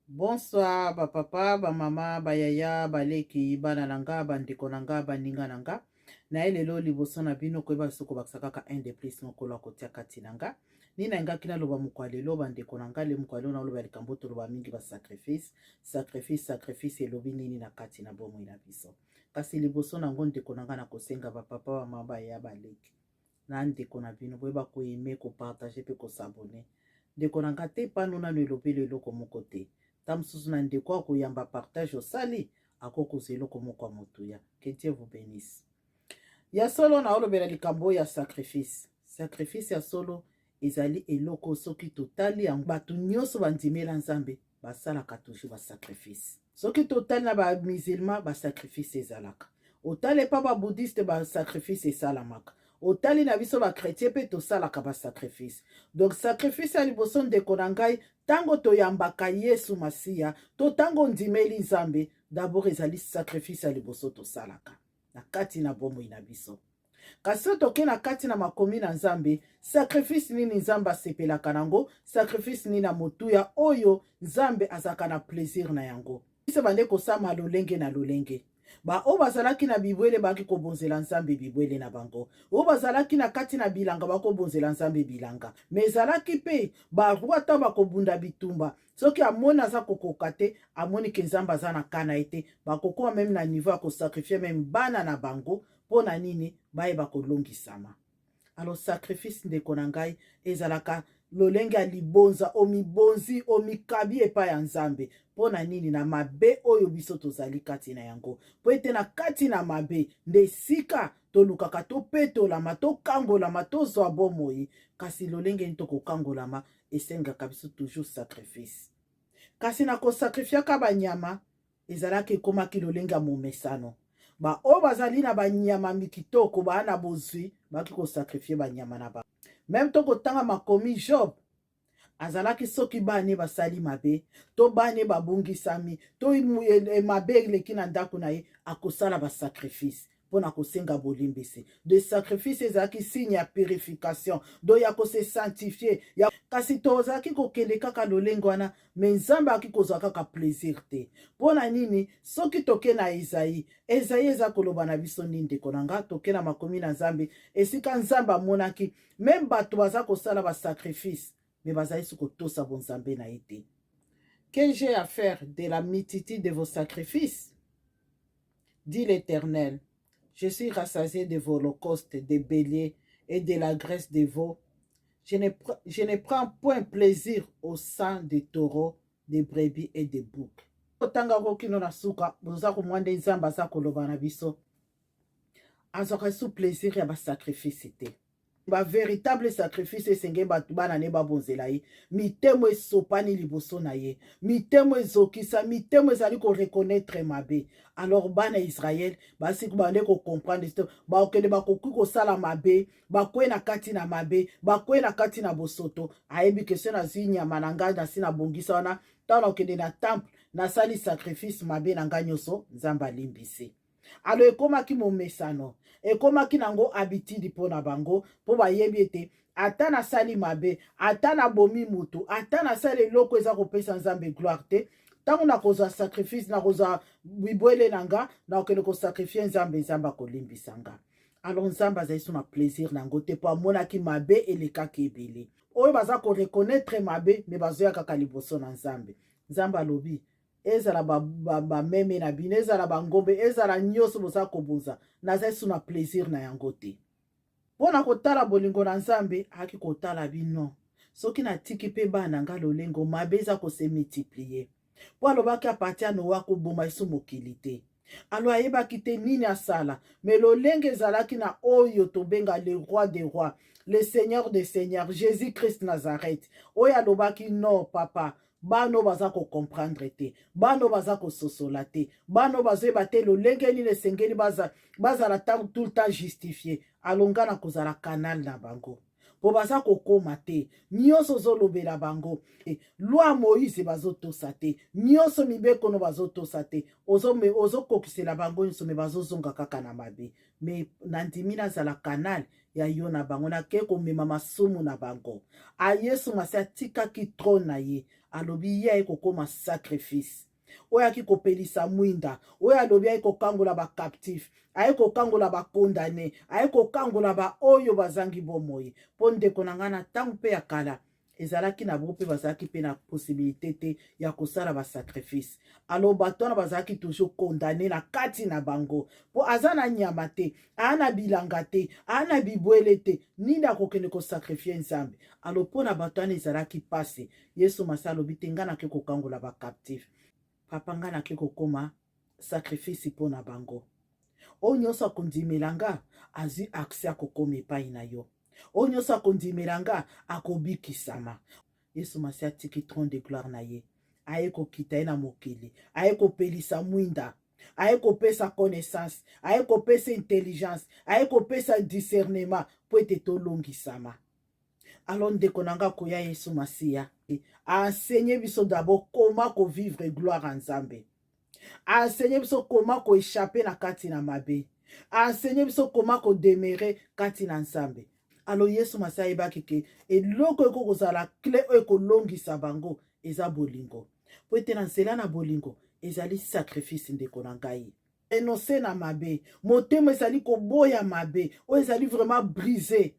Bonsoir, ba papa, ba mama, ba yaya, ba leki, bana nanga, bandeko nanga, baninga nanga. Na elelo liboso na bino koyeba soko bakisa kaka un de plus mokolo akotia kati nanga. Nina engaki naloba mokwalelo bandeko nanga le mokwalelo na oloba likambo toloba mingi ba sacrifice. Sacrifice elobi nini na kati na bomoi na biso. Kasi liboso nango ndeko nanga na kosenga ba papa, ba mama, ba yaya, ba leki. Na ndeko na bino boyeba koyeme, kopartage pe kosabone. Ndeko nanga te pano nano elobeli eloko moko te. Tamsusu na ndeko akoyamba partage osali akokoza eloko moko ya motuya. Que Dieu vous bénisse. Ya solo na olobela likambo ya sacrifice. Sacrifice ya solo ezali eloko soki totali yango bato nyonso bandimela nzambe basalaka toujours ba sacrifice. Soki totali na ba musulman ba sacrifice ezalaka. Otali pa ba bouddhiste ba sacrifice esalamaka. Otali na biso ba chrétien pe tosalaka ba sacrifice. Donc sacrifice ya liboso ndeko na ngai tango toyambaka Yesu Masiya to tango ndimeli nzambe d'abord ezali sacrifice ya liboso tosalaka na kati na bomoi na biso. Kasi toke na kati na makomi na nzambe, sacrifice nini nzambe asepelaka nango, sacrifice nini na motuya oyo nzambe azaka na plaisir na yango. Biso bande kosama lolenge na lolenge. Ba o bazalaki na bibwele baki kobonzela nzambe bibwele na bango. O bazalaki na kati na bilanga bako bonzela nzambe bilanga. Me zalaki pe ba ruata bako bunda bitumba. Soki amoni aza kokoka te, amoni ke nzambe aza na kana ete, bakokoa même na niveau ya ko sacrifier même bana na bango. Pona nini bayeba kolongisama. Alors sacrifice ndeko na ngai ezalaka lolenge ya libonza omibonzi omikabi epai ya nzambe. Pona nini na mabe oyo biso tozali kati na yango. Po ete na kati na mabe nde sika tolukaka topetolama tokangolama tozwa bomoi. Kasi lolenge nito kokangolama esengaka biso toujours sacrifice. Kasi na kosacrifiaka banyama ezalaki ekomaki lolenge ya momesano. Ba o bazali na banyama mikitoko ba na bozwi baki kosakrifie banyama na ba. Même to kotanga makomi Job azalaki soki bane basali mabe to bane babungisami to mabe eleki na ndako na ye akosala basacrifice mpona kosenga bolimbisi. De sacrifice ezalaki signe ya purification do ya kose sanctifier ya kasi tozalaki kokende kaka lolenge wana me nzambe aki kozwa kaka plaisir te. Mpona nini soki toke na Ezayi eza koloba na biso nini ndeko na nga toke na makomi na nzambe esika nzambe amonaki meme bato baza kosala basacrifice me bazali su kotosa bonzambe na ye te. Que j'ai à faire de la multitude de vos sacrifices, dit l'Éternel. Je suis rassasié de vos holocaustes, des béliers et de la graisse de veaux. Je ne prends point plaisir au sang des taureaux, des brebis et des boucs. Otanga kokino na suka, boza komwande nzamba za koloba na biso. Azaka su plaisir ya ba sacrifice te. Ba véritable sacrifice esenge batu bana ne babonzela ye. Mitemo esopani liboso na ye. Mitemo ezokisa, mitemo ezali ko reconnaître mabe. Alors bana Israël, basi kubande ko comprendre sto, ba okende ba koku ko sala mabe, ba kwe na kati na mabe, ba kwe na kati na bosoto. Ayebi ke se na zinya mananga na sina bongisa wana, tala okende na temple, na sali sacrifice mabe na nganyoso, nzamba limbisi. Alo ekomaki momesano ekomaki nango habitude mpona bango mpo bayebi ete ata nasali mabe ata nabomi mutu ata nasali eloko eza kopesa nzambe gloire te ntango nakozwa sacrifice nakozwa bibwele na nga nakokende kosakrifie nzambe nzambe akolimbisa nga. Alors nzambe azali so na plaisir nango te mpo amonaki mabe elekaki ebele oyo baza koreconnaitre mabe me bazoya kaka liboso na nzambe. Nzambe alobi ezala bameme na bino ezala bangombe ezala nyonso boza kobunza nazali su na plaisir na yango te. Mpona kotala bolingo na nzambe aki kotala bino soki natiki mpe bana nga lolengo mabe eza kose multiplie mpo alobaki apati ya Noa koboma esu mokili te. Alo ayebaki te nini asala me lolenge ezalaki na oyo tobenga le roi des rois le seigneur des seigneurs Jésus Christ Nazareth oyo alobaki non papa bano baza comprendre te bano baza kososola te bano bazoyeba te lolenge nini esengeli bazala tout le temps justifié. Alonga na kozala canal na bango po baza kokoma te nyonso ozolobela bango lwa Moïse bazotosa te nyonso mibekono bazotosa te ozokokisela bango nyonso me bazozonga kaka na mabe. Me nandimi nazala canal ya yo na bango nake komema masumu na bango. A Yesu Masiya atikaki trône na ye alobi ye ekokoma sacrifice oyo aki kopelisa mwinda oyo alobi aye kokangola bacaptif aye kokangola bakondane aye kokangola baoyo bazangi bomoi mpo ndeko na ngai na ntango mpe ya kala ezalaki na bango mpe bazalaki mpe na posibilité te ya kosala basacrifice alo bato wana bazalaki toujours condamné na kati na bango mpo aza na nyama te aa na bilanga te aa na bibwele te nini akokende kosakrifie nzambe alo mpo na bato wana ezalaki pasi yesu masi alobi te ngai nake kokangola bacaptif papa ngai nake kokoma sacrifice mpo na bango oyo nyonso akondimela nga azwi akse akokoma epai na yo oyo nyonso akondimela nga akobikisama yesu masi atiki trône de gloire na ye aye kokita ye na mokili aye kopelisa mwinda aye kopesa connaissance aye kopesa intelligence aye kopesa discernement mpo ete tolongisama alo ndeko na nga koya yesu masiya aenseigné biso d'abord koma kovivre gloire ya nzambe aenseigné biso koma koéchappe na kati na mabe aenseigné biso koma kodemere kati na nzambe alo yesu masi ayebaki ke eloko eko kozala cle oyo ekolongisa bango eza bolingo po ete na nzela na bolingo ezali sacrifice ndeko na ngai renonce na mabe motema ezali koboya mabe oyo ezali vraiment brisé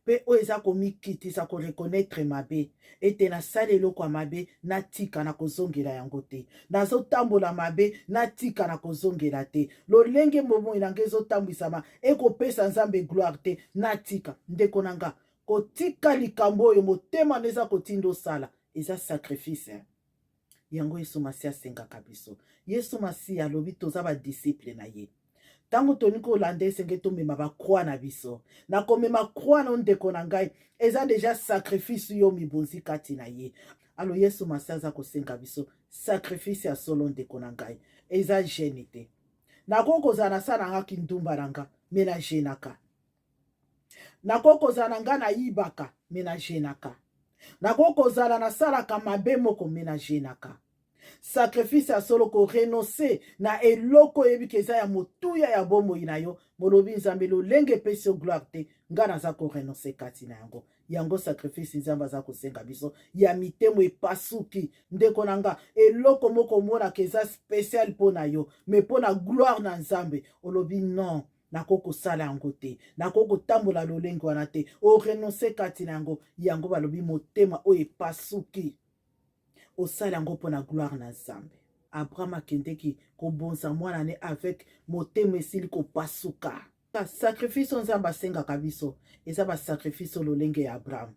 mpe oyo eza komikitisa koreconnaitre mabe ete nasala eloko ya mabe natika na kozongela yango te nazotambola mabe natika na kozongela te lolenge bomoi na ngai ezotambwisama ekopesa nzambe gloire te natika ndeko na nga kotika likambo oyo motema na eza kotinda osala eza sacrifice yango yesu masi asengaka biso yesu masi alobi toza badisiple na ye ntango toni kolanda esenge tomema bakroi na biso na komema kroi na ndeko na ngai eza deja sacrifice yo mibonzi kati na ye alo yesu masi aza kosenga biso sacrifice ya solo ndeko na ngai eza gene te nakoki kozala nasala ngaki ndumba na nga me na genaka nakoki kozala na nga nayibaka me na genaka nakoki kozala nasalaka mabe moko me na genaka sacrifice ya solo korenonce na eloko oyebiki eza ya motuya ya bomoi na yo molobi nzambe lolenge epesi yo gloire te ngai naza korenonce kati na yango yango sacrifice nzambe aza kosenga biso ya mitemo epasuki ndeko na nga eloko moko omonaka eza spécial mpo na yo me mpo na gloire na nzambe olobi non nakoki kosala yango te nakoki kotambola lolenge wana te orenonce kati na yango yango balobi motema oyo epasuki osala yango mpo na gloire na nzambe abraham akendeki kobonza mwana ne avec motema esili kopasuka sacrifice nzambe asengaka biso eza basacrifice lolenge ya abraham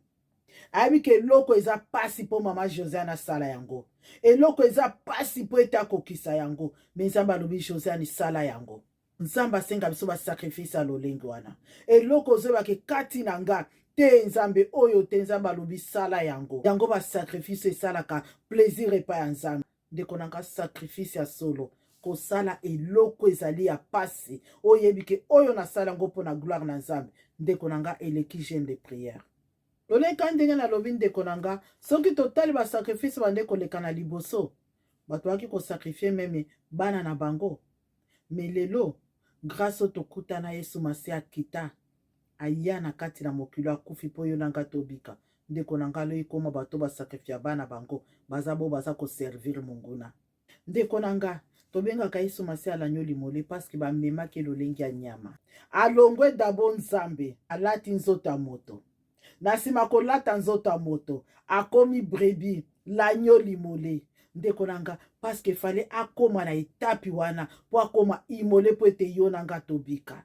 ayebi ke eloko eza pasi mpo mama josiane asala yango eloko eza pasi mpo ete akokisa yango me nzambe alobi josiane sala yango nzambe asenga biso basacrifice ya lolenge wana eloko ozoyebake kati na nga te nzambe oyo te nzambe alobi sala yango yango basacrifice esalaka plaisir epai ya nzambe ndeko na nga sacrifice ya solo kosala eloko ezali ya pasi oyebi ke oyo nasala yango mpo na gloire na nzambe ndeko na nga eleki jeune de prière loleka ndenge nalobi ndeko na nga soki totali basacrifice bande koleka na liboso bato baki kosakrifie meme bana na bango me lelo grâce oyo tokutana yesu masi akita aya na kati na mokili akufi mpo yo na nga tobika ndeko na nga lo ekoma bato basakrifia bana bango baza bo baza koservir monguna ndeko na nga tobengaka yesu masi alanyo limole parceke bamemaki lolenge ya nyama alongwe dabo nzambe alati nzoto ya moto na nsima kolata nzoto ya moto akomi brebi lanyo limole ndeko na nga parceke fale akoma na etapi wana mpo akoma imole mpo ete yo na nga tobika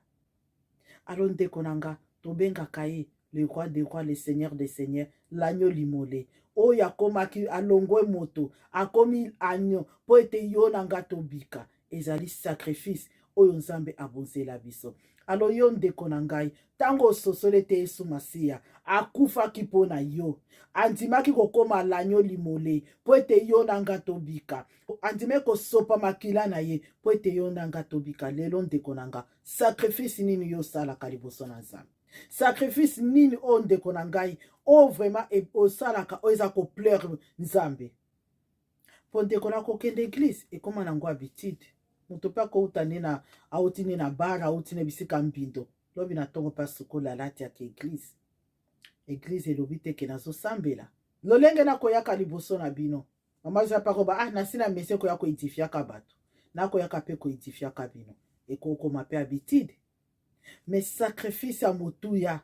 alo ndeko na nga tobengaka ye le roi des rois le seigneur des seigneurs l'agneau limole oyo akomaki alongwe moto akomi agneau mpo ete yo na nga tobika ezali sacrifice oyo nzambe abonzela biso alo yo ndeko na ngai ntango ososoli ete yesu masiya akufaki mpo na yo andimaki kokoma l'agneau limole mpo ete yo na nga tobika andimaki kosopa makila na ye mpo ete yo na nga tobika lelo ndeko na nga sacrifice nini yo osalaka liboso na nzambe sacrifice nini oyo ndeko na ngai oyo vraiment osalaka oyo eza kopleure nzambe mpo ndeko na kokende eglise ekoma nango habitude moto mpe akouta nde auti nde na bara auti nde bisika mbindo lobi na ntongo mpe asukola alati yaka eglise elobi teke nazosambela lolenge na koyaka liboso na bino mama zapa ko ba nasina mese koya ko edifiaka bato na koyaka pe ko edifiaka bino ekokoma pe habitude mais sacrifice ya motuya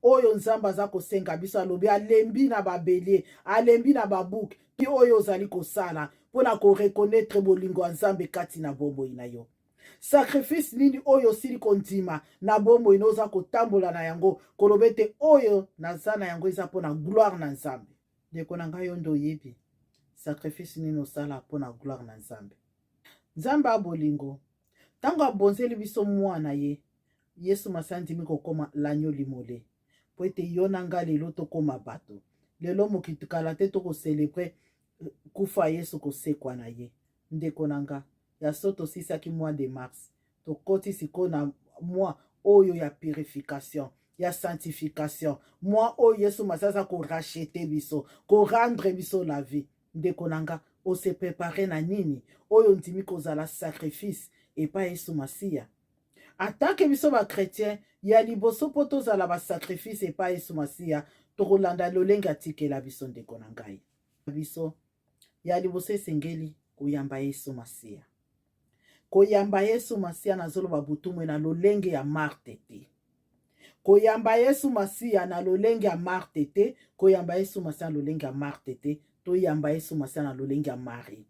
oyo nzambe aza kosenga biso alobi alembi na babele alembi na babuke mpi oyo ozali kosala mpona korekonetre bolingo ya nzambe kati na bomoi na yo. Sacrifice nini oyo osili kondima na bomoi na oza kotambola na yango koloba ete oyo naza na yango eza mpona gloire na nzambe. Ndeko na ngai yo nde oyebi sacrifice nini osala mpona gloire na nzambe. Nzambe abolingo ntango abonzeli biso mwana ye Yesu Masiya andimi kokoma lanyo limole po ete yo na nga lelo tokoma bato lelo mokili kala te tokocelebre kufa Yesu kosekwa na ye. Ndeko na nga ya so tosisaki mois de mars tokoti siko na mois oyo ya purification ya sanctification mois oyo Yesu Masiya aza korachete biso korendre biso la vie. Ndeko na nga ose prepare na nini oyo ndimi kozala sacrifice epa Yesu Masiya. Atake biso ba chrétien ya liboso po tozala ba sacrifice epa Yesu Masiya tokolanda lolenge atikela biso. Ndeko na ngai biso ya liboso esengeli koyamba Yesu Masiya. Koyamba Yesu Masiya nazoloba butumwe na lolenge ya Marte te. Koyamba Yesu Masiya na lolenge ya Marte te. Koyamba Yesu Masiya na lolenge ya Marte te. Toyamba Yesu Masiya na lolenge ya Marie.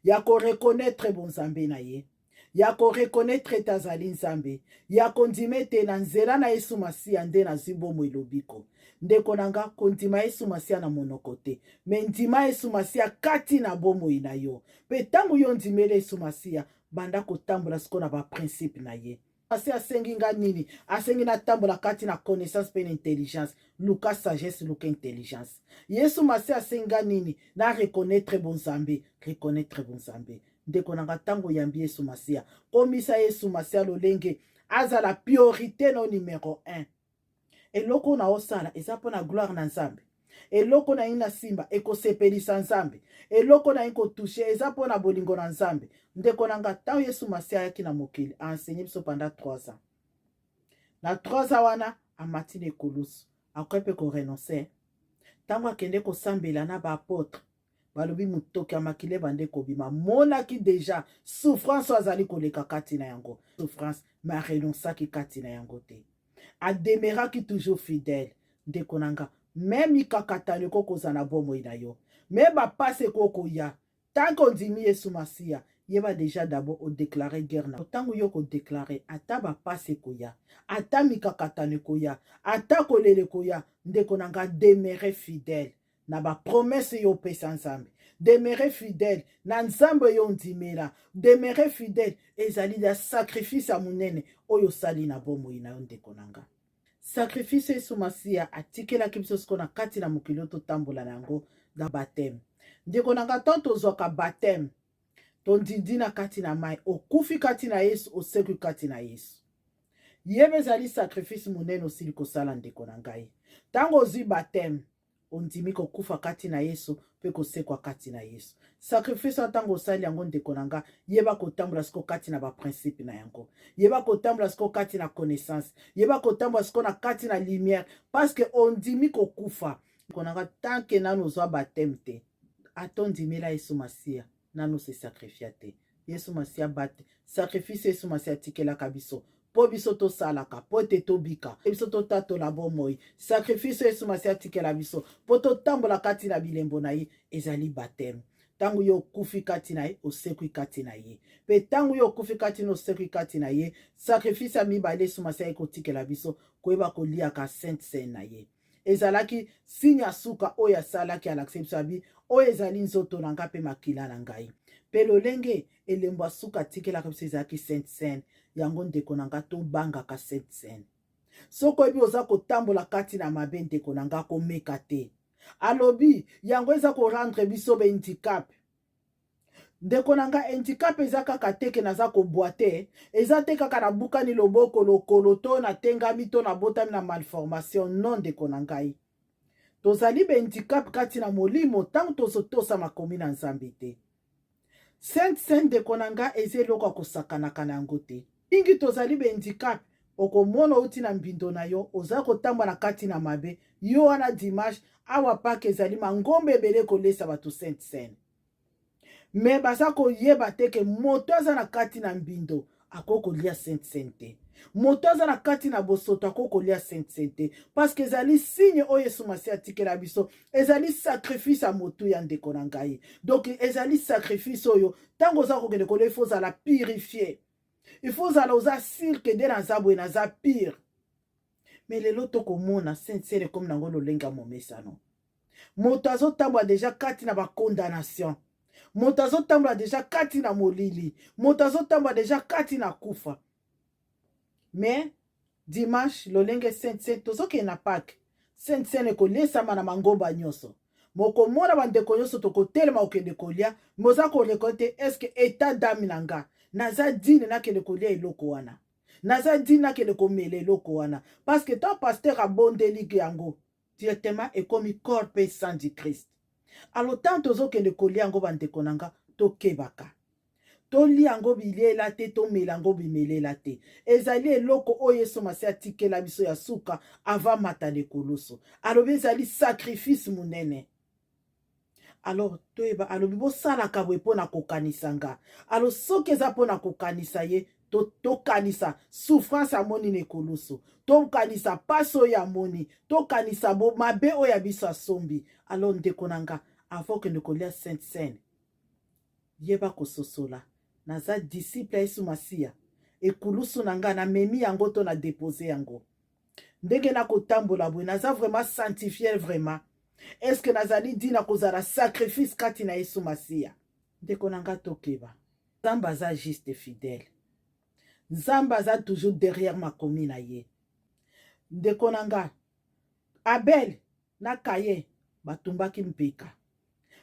Ya ko reconnaître bonzambe na ye. Ya ko reconnaître tazali nzambe. Ya kondime te na nzela na Yesu Masiya nde na zibomo elobiko. Ndeko nanga kondima Yesu Masiya na monoko te. Me ndima Yesu Masiya kati na bomoi na yo. Pe tangu yo ndimele Yesu Masiya banda kotambola siko na ba principe na ye. Masiya asengi nga nini? Asengi na tambola kati na connaissance pe na intelligence. Luka sagesse, Luka intelligence. Yesu Masiya asengi nga nini? Na reconnaître bonzambe. Reconnaître bonzambe. Ndeko nanga tango yambi Yesu Masiya. Komisa Yesu Masiya lolenge aza la priorité no numéro 1. Eloko na osala eza pona gloire na nzambe. Eloko na ina simba ekosepelisa nzambe. Eloko na inko touche eza pona bolingo na nzambe. Ndeko nanga tango Yesu Masiya yaki na mokili a enseigné biso pendant 3 ans. Na 3 ans wana amatine kolusu akwepe ko renoncer. Tango akende ko sambela na ba apôtre balobi mutoki amakile bande kobima monaki déjà souffrance azali koleka kati na yango. Souffrance ma renonçaki kati na yango te. Ademeraki toujours fidèle. Ndeko nanga même ikakatano kokoza na bomoi na yo. Me ba passe koko ya. Tant qu'on dit Yesu Masiya yeba déjà d'abord o déclarer guerre na. Tango yo ko déclarer ata ba passe koya. Ata mikakatano koya. Ata kolele koya. Ndeko nanga demeurer fidèle na ba promesse yo pesa nzambe. Demeurer fidèle na nzambe yo ndimela. Demeurer fidèle ezali da sacrifice a munene oyo sali na bomoi na yo. Ndeko nanga sacrifice Yesu Masiya atikelaki biso siko na kati na mokili totambola na yango da baptême. Ndeko nanga to tozwaka baptême tondindi na kati na mai okufi kati na Yesu osekwi kati na Yesu. Yebe ezali sacrifice munene osili kosala. Ndeko na ngai tango ozwi baptême ondimi kokufa kati na Yesu pe kosekwa kati na Yesu. Sacrifice tango osali yango ndeko nanga yeba kotambola siko kati na ba principe na yango. Yeba kotambola siko kati na connaissance. Yeba kotambola siko na kati na lumière parce que ondimi kokufa. Ndeko nanga tant que nanu ozwa baptême te atondimela Yesu Masiya nanu se sacrifia te. Yesu Masiya bate sacrifice Yesu Masiya tikelaka biso po biso to salaka po te tobika biso to tatola bomoi. Sacrifice Yesu Masiya tikela biso po to tambola kati na bilembo na ye ezali baptême. Tango yo kufi kati na ye osekwi kati na ye. Pe tango yo kufi kati na osekwi kati na ye sacrifice ya mibale Yesu Masiya ekotikela biso koyeba koliaka sainte seine na ye. Ezalaki signe ya suka oyo asalaki alakisi biso abi oyo ezali nzoto na nga pe makila na ngai. Pe lolenge elembo ya suka atikelaka biso ezalaki sainte seine. Yango ndeko nanga tobangaka sainte seine. Soko ebi oza kotambola kati na mabe ndeko nanga komeka te. Alobi yango eza ko rendre biso be handicap. Ndeko nanga handicap eza kaka teke naza koboite. Eza te kaka na bukani loboko lokolo to na tengami to na botami na malformation. Non ndeko nangai. Tozali be handicap kati na molimo tango tozotosa makomi na nzambe te. Sainte seine ndeko nanga ezeloko kosakanaka na yango te. Ingi tozali be handicap okomona uti na mbindo na yo oza kotambola na kati na mabe yo wana dimanche awa Pâques ezali mangombe ebele kolesa bato Sainte Seine. Mais baza koyeba te ke moto aza na kati na mbindo ako kolia Sainte Seine te. Moto aza na kati na bosoto ako kolia Sainte Seine te. Parce que ezali signe oyo Yesu Masiya atikela biso. Ezali sacrifice ya motu ya ndeko na ngai. Donc ezali sacrifice oyo tango oza kokende kolia il faut zala purifier. Il faut zala oza sûr ke nde naza boye naza pire. Mais lelo tokomona Sainte Seine comme nango lolenga momesano. Moto azotambola deja kati na ba condamnation. Moto azotambola deja kati na molili. Moto azotambola deja kati na kufa. Mais dimanche lolenge Sainte Seine tozoke na Pâques. Sainte Seine kolesama na mangomba nyonso. Mokomona bandeko nyonso tokotelema okende kolia. Moza koleko te eske état d'âme nanga. Naza dine nakende kolia eloko wana. Naza dine nakende komela eloko wana. Parce que ton pasteur abondeli yango directement ekomi corps pe sang du Christ. Alors tant tozokende kolia yango bandeko nanga tokebaka. Toli yango bilela te to melango bimelela te. Ezali eloko oyo Yesu Masiya atikela biso ya suka avant mata lekoloso. Alobi ezali sacrifice munene. Alors toyeba alobi bosalaka boye mpo na kokanisa nga. Alors soki eza mpo na kokanisa ye tokanisa souffrance amoni na ekoloso. Tokanisa pasi oyo amoni. Tokanisa mabe oyo ya biso asombi. Alors ndeko na nga avant kende kolia Sainte Seine yeba kososola. Naza disciple ya Yesu Masiya. Ekulusu na nga na memi yango to na depose yango. Ndenge na kotambola boye naza vraiment sanctifié vraiment. Est-ce que nazali dina kozala sacrifice kati na Yesu Masiya? Ndeko na nga tokeba. Nzambe aza juste fidèle. Nzambe aza toujours derrière makomi na ye. Ndeko na nga Abel na Kaye batumbaki mpeka.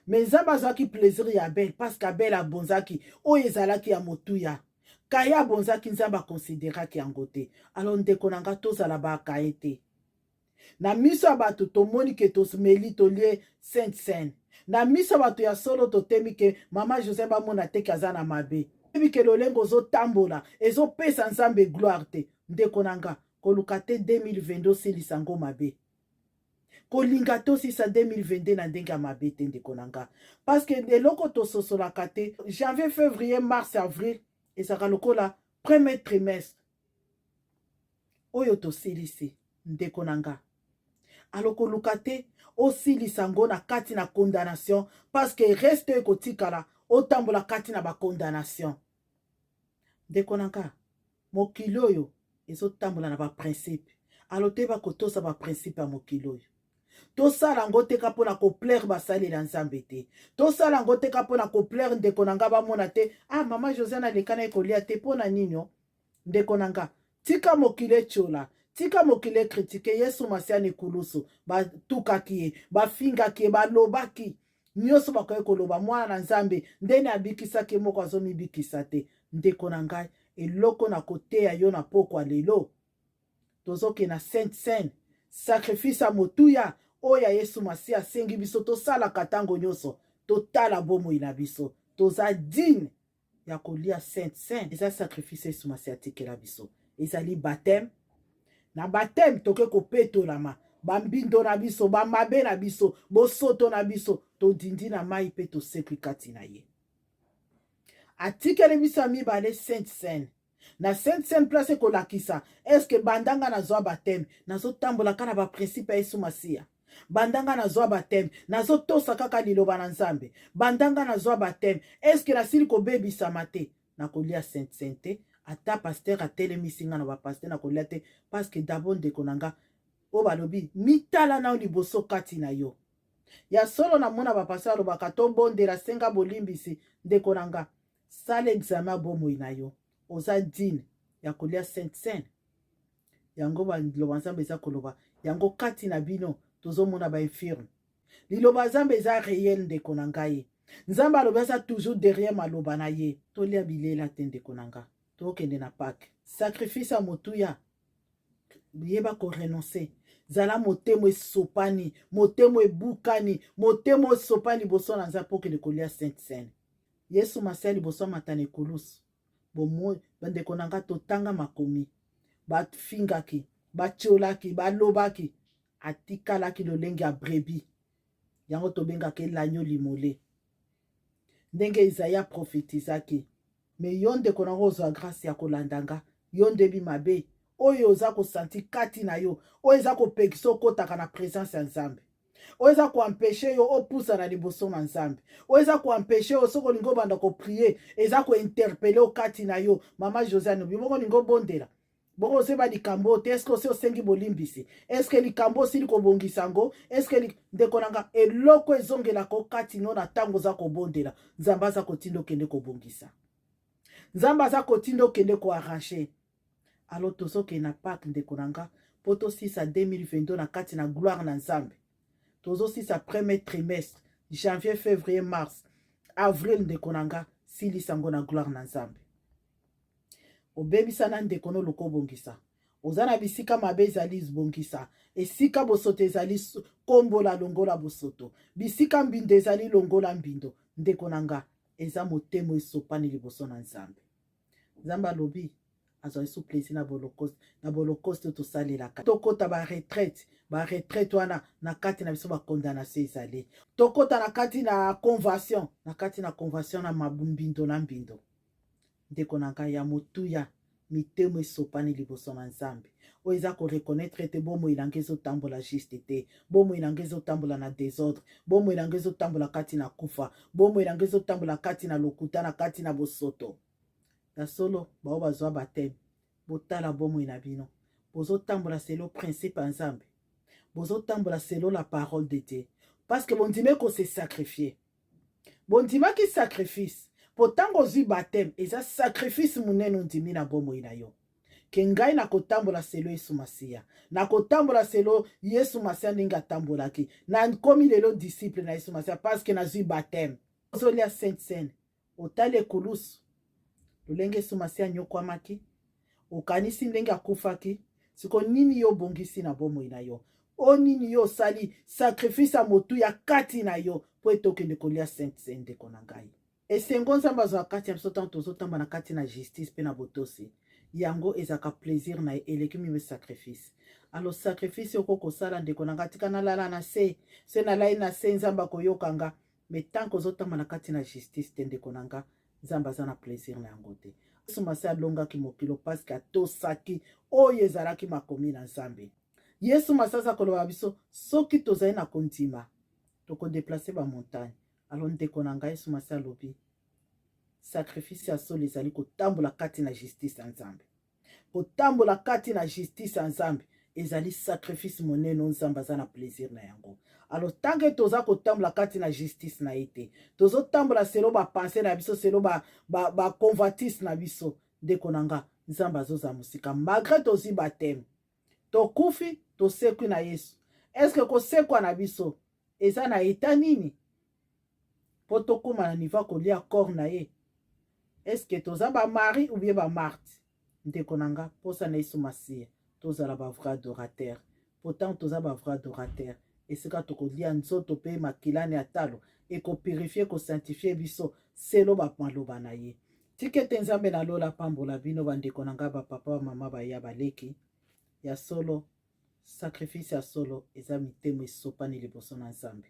Mais Nzambe azwaki plaisir ya Abel parce qu'Abel abonzaki oyo ezalaki ya motuya. Kaye abonzaki Nzambe akonsideraki yango te. Alors ndeko na nga tozala ba Kaye te. Na miso ya bato tomoni ke tosmeli tolie Sainte Seine. Na miso ya bato ya solo totemi ke mama Joseph amona te kaza na mabe. Ebi ke lolengo ozotambola ezopesa Nzambe gloire te. Ndeko na nga koluka te 2022 silisa ngo mabe. Kolinga to sisa 2022 na ndenge ya mabe te ndeko na nga. Parce que eloko tososolaka te janvier, février, mars, avril ezaka lokola premier trimestre oyo tosilisi ndeko na nga. Aloko luka te osilisa ngo na kati na condamnation parce que reste ekotikala otambola kati na ba condamnation. Ndeko na nga mokili oyo ezotambola na ba principe. Alors te ba kotosa ba principe ya mokili oyo. Tosala ngo teka mpona koplaire basalela Nzambe te. Tosala ngo teka mpona koplaire ndeko na nga bamona te. Ah mama José na lekana ekolia te mpona nini? Ndeko na nga tika mokili echola. Tika mokile kritike Yesu Masiya nekulusu batukaki ye bafingaki ye balobaki nyonso bakoki koloba mwana na Nzambe ndeni abikisaki moko azomibikisa te. Ndeko na ngai eloko na koteya yo na pokwa lelo tozoke na Sainte Seine sacrifice ya motuya oyo Yesu Masiya asengi biso tosalaka ntango nyonso totala bomoi na biso toza digne ya kolia Sainte Seine. Eza sacrifice Yesu Masiya atikela biso. Ezali baptême. Na baptême toke kopetolama bambindo na biso bamabe na biso bosoto na biso todindi na mai pe tosekwi kati na ye. Atikeli biso mibale Sainte Seine. Na Sainte Seine place kolakisa eske bandanga nazwa baptême nazotambola kaka na baprincipe ya Yesu Masiya. Bandanga nazwa baptême nazotosa kaka liloba na Nzambe. Bandanga nazwa baptême eske nasili kobebisama te nakolia Sainte Seine te. Ata pasteur atelemisi nga na bapaster na kolia te parce que d'abord ndeko na nga o balobi mitala na liboso kati na yo. Ya solo na mona bapaster alobaka tobondela senga bolimbisi ndeko na nga sala examen bomoi na yo. Oza digne ya kolia Sainte Seine. Yango baloba Nzambe eza koloba yango kati na bino tozomona ba infirme. Liloba Nzambe eza réel ndeko na ngai. Nzambe aloba eza toujours derrière maloba na ye. Tolia bilela te ndeko na nga. Tokende na Pâques. Sacrifice ya motuya yeba ko renoncer. Zala motemo esopani, motemo ebukani, motemo esopani boso na Nzambe po kende kolia Sainte Seine. Yesu Masiya liboso matane kulusu. Bomo bandeko na nga totanga makomi. Bafingaki, batiolaki, balobaki, atikalaki lolenge ya brebi. yango tobengaka l'agneau limolé. Ndenge Isaïa prophétisaki. Me yo ndeko nango ozwa grâce ya kolandanga. Yo ndebi mabe. Oyo oza kosanti kati na yo. Oyo eza kopekisa okotaka na présence ya Nzambe. Oyo eza koampeshe yo opusa na liboso na Nzambe. Oyo eza koampeshe yo soko lingo banda koprie. Eza kointerpele okati na yo. Mama Josiane, bimoko lingo bondela. Boko seba likambo te, eske ose osengi bolimbisi. Eske likambo sili kobongisa ngo, eske ndeko nanga eloko ezongelaka okati no na tango za kobondela. Nzambe aza kotinda okende kobongisa. Nzambe aza kotinda okende koarranger. Alors tozoke na Pâques ndeko nanga, poto 6 à 2022 na kati na gloire na Nzambe. Tozo 6 à premier trimestre, janvier, février, mars, avril ndeko nanga, sili sango na gloire na Nzambe. Obebisa na ndeko no loko bongisa. Ozana bisika mabe ezali bongisa. Esika bosoto ezali kombola longola bosoto. Bisika mbindo ezali longola mbindo. Ndeko nanga eza motemo esopani liboso na Nzambe. Nzambe alobi azwa esu plaisir na bolokoste tosalelaka. Tokota ba retraite wana na kati na biso ba condamnation ezali. Tokota na kati na convention na mabumbindo na mbindo. Ndeko nanga ya motuya mitemo esopani liboso na Nzambe. O eza ko reconnaître te bomo ilange ezotambola juste te. Bomo ilange ezotambola na désordre. Bomo ilange ezotambola kati na kufa. Bomo ilange ezotambola kati na lokuta na kati na bosoto. Ya solo bao bazwa bateme. Botala bomo ina bino. Bozo tambola selo principe ya Nzambe. Bozo tambola selo la parole de Dieu. Parce que bondime ko se sacrifier. Bondima ki sacrifice. Potango zwi baptême, eza sacrifice munene ndimi na bomo ina yo. Ke ngai na kotambola selo Yesu Masiya. Na kotambola selo Yesu Masiya ninga tambolaki. Na komi lelo disciple na Yesu Masiya parce que na zwi baptême. Ozolia Sainte Seine. Otale kulusu. Lolenge Yesu Masiya nyokwamaki. Okanisi ndenge akufaki. Siko nini yo bongisi na bomo ina yo. O nini yo sali sacrifice motu ya kati na yo. Po etokende kolia Sainte Seine de konangai. Esengo Nzambe azwa kati ya biso tango tozotamba na kati na justice pe na botosi. Yango ezaka plaisir na eleki mime sacrifice. Alors sacrifice yoko kosala ndeko nanga tika na lala na se na lai na se Nzambe akoyokanga. Mais tant kozotamba na kati na justice te ndeko nanga Nzambe aza na plaisir na yango te. Yesu Masiya alongaki mokilo parce que atosaki oyo ezalaki makomi na Nzambe. Yesu Masiya aza koloba biso soki tozali na kondima tokodeplace ba montagne. Alors ndeko nanga Yesu Masiya alobi sacrifice ya solo ezali kotambola kati na justice ya Nzambe. Kotambola kati na justice ya Nzambe ezali sacrifice monene Nzambe aza na plaisir na yango. Alors tanke toza kotambola kati na justice na ete tozo tambola selo ba pensée na biso selo ba convoitise na biso ndeko nanga Nzambe azoza musika malgré tozi baptême tokufi tosekwi na Yesu. Est-ce que kosekwa na biso eza na eta nini? Po tokoma na niveau kolia corps na ye. Est-ce que toza ba mari ou bien ba martyr? Ndeko nanga posa na Yesu Masiya tozala ba vrai adorateur. Pourtant toza ba vrai adorateur. Esika tokolia nzoto pe makilane atalo eko purifier ko sanctifier biso selo ba maloba na ye. Tikete Nzambe na lola pambola bino bandeko nanga ba papa mama ba ya baleki ya solo sacrifice ya solo eza mitemo esopani liboso na Nzambe.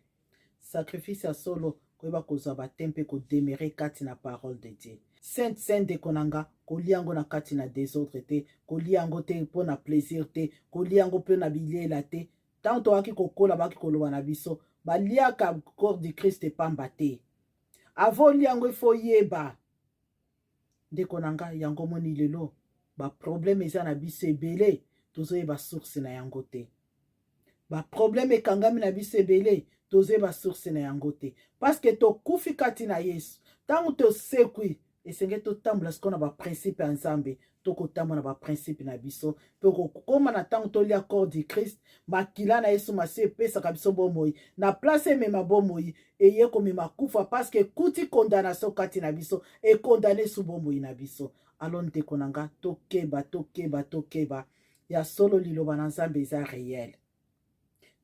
Sacrifice ya solo koyeba kozwa batempe kodemere kati na parole de Dieu. Sainte Seine de konanga koliango na kati na désordre te, koliango te po na plaisir te, koliango pe na bilela te. Tanto waki kokola baki koloba na biso, baliaka corps de Christ pamba te. Avo liango ifo yeba. De konanga yango moni lelo, ba problème eza na biso ebele, tozo yeba source na yango te. Ba problème ekangami na biso ebele, toze ba source na yango te. Parce que to kufi kati na Yesu. Tango to sekwi, esenge to tambola siko na ba principe ya Nzambe, to kotambola na ba principe na biso. Pe koma na tango to lia corps du Christ, makila na Yesu Masiya epesaka biso bomoi. Na place mema bomoi, eye komema kufa parce que kuti condamnation kati na biso, e condamné sous bomoi na biso. Alors ndeko nanga tokeba. Ya solo liloba na Nzambe eza réel.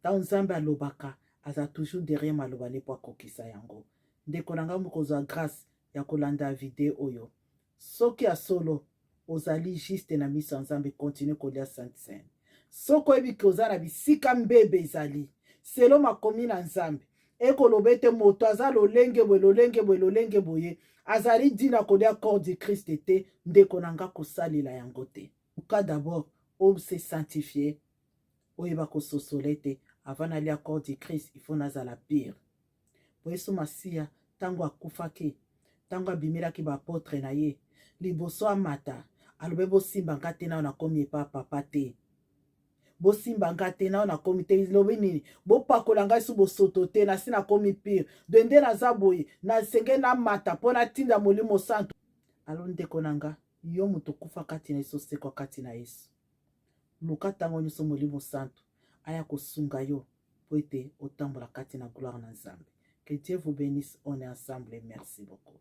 Tango Nzambe alobaka aza toujours derrière maloba ne po akokisa yango. Ndeko nanga mokozwa grâce ya kolanda video oyo. Soki ya solo ozali juste na miso Nzambe continue kolia Sainte Seine. Soko ebi koza na bisika mbebe ezali. Selo makomi na Nzambe. ekoloba ete moto aza lolenge boye azali dina kolia corps du Christ te ndeko na nga kosalela yango te. Ka d'abord se sanctifier oyeba kososole te avant nalia corps du Christ il faut nazala pire. Yesu Masiya tango akufaki tango abimelaki bapotre na ye liboso amata alobe bosimba nga te nao nakomi epa papa te, bosimba nga te nao nakomi te lobi nini bopakola ngai su bosoto te nasi nakomi pire dende naza boye nasenge namata mpo natinda Molimo Santu. Alo ndeko na nga yo moto kufa kati na Yesu osekwa kati na Yesu luka ntango nyonso Molimo Santu aya kosunga yo po ete otambola kati na gloire na Nzambe. Que Dieu vous bénisse, on est ensemble et merci beaucoup.